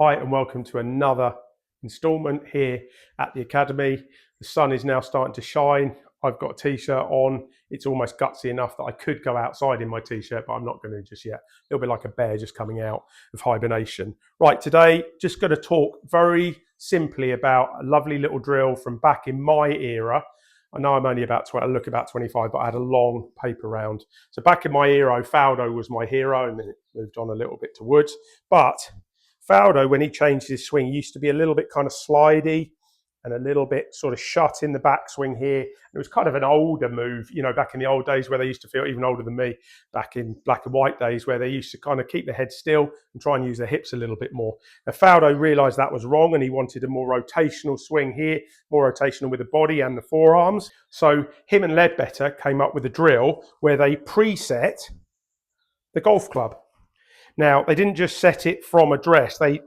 Hi and welcome to another instalment here at the Academy. The sun is now starting to shine. I've got a t-shirt on. It's almost gutsy enough that I could go outside in my t-shirt, but I'm not going to just yet. It'll be like a bear just coming out of hibernation. Right, today, just going to talk very simply about a lovely little drill from back in my era. I know I'm only about 20, I look about 25, but I had a long paper round. So back in my era, Faldo was my hero, and then it moved on a little bit to Woods. But Faldo, when he changed his swing, used to be a little bit kind of slidey and a little bit sort of shut in the backswing here. It was kind of an older move, you know, back in the old days where they used to feel even older than me, back in black and white days where they used to kind of keep their head still and try and use their hips a little bit more. Now, Faldo realised that was wrong and he wanted a more rotational swing here, more rotational with the body and the forearms. So him and Ledbetter came up with a drill where they preset the golf club. Now, they didn't just set it from address, they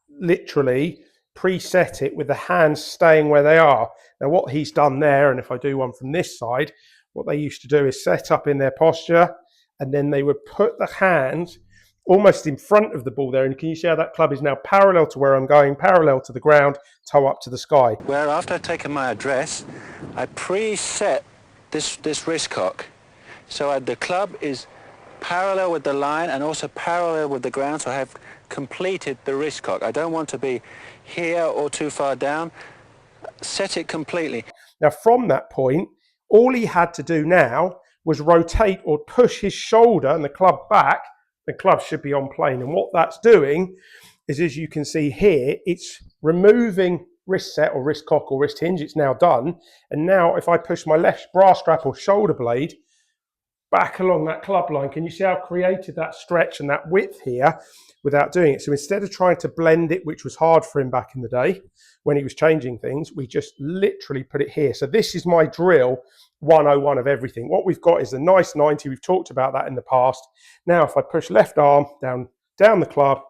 literally preset it with the hands staying where they are. Now, what he's done there, and if I do one from this side, what they used to do is set up in their posture, and then they would put the hands almost in front of the ball there. And can you see how that club is now parallel to where I'm going, parallel to the ground, toe up to the sky? Where after I've taken my address, I preset this wrist cock. So the club is parallel with the line and also parallel with the ground, so I have completed the wrist cock. I don't want to be here or too far down. Set it completely. Now from that point, all he had to do now was rotate or push his shoulder and the club back. The club should be on plane, and what that's doing is, as you can see here, it's removing wrist set or wrist cock or wrist hinge. It's now done, and now if I push my left bra strap or shoulder blade back along that club line, can you see how I've created that stretch and that width here without doing it? So instead of trying to blend it, which was hard for him back in the day when he was changing things, we just literally put it here. So this is my drill 101 of everything. What we've got is a nice 90. We've talked about that in the past. Now, if I push left arm down the club,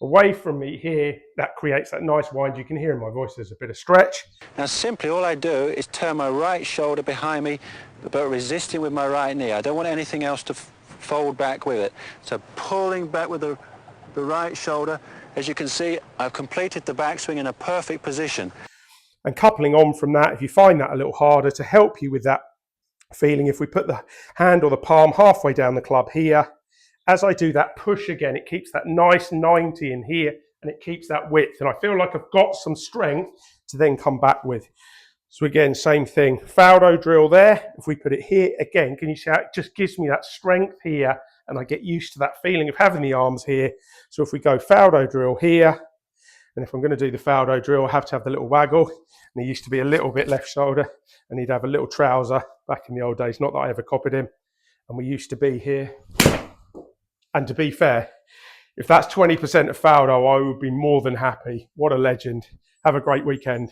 away from me here, that creates that nice wind. You can hear in my voice there's a bit of stretch. Now simply all I do is turn my right shoulder behind me, but resisting with my right knee. I don't want anything else to fold back with it. So pulling back with the right shoulder. As you can see, I've completed the backswing in a perfect position. And coupling on from that, if you find that a little harder, to help you with that feeling, if we put the hand or the palm halfway down the club here, as I do that push again, it keeps that nice 90 in here and it keeps that width. And I feel like I've got some strength to then come back with. So again, same thing, Faldo drill there. If we put it here again, can you see how it just gives me that strength here and I get used to that feeling of having the arms here. So if we go Faldo drill here, and if I'm going to do the Faldo drill, I have to have the little waggle. And he used to be a little bit left shoulder and he'd have a little trouser back in the old days. Not that I ever copied him. And we used to be here. And to be fair, if that's 20% of Faldo, I would be more than happy. What a legend. Have a great weekend.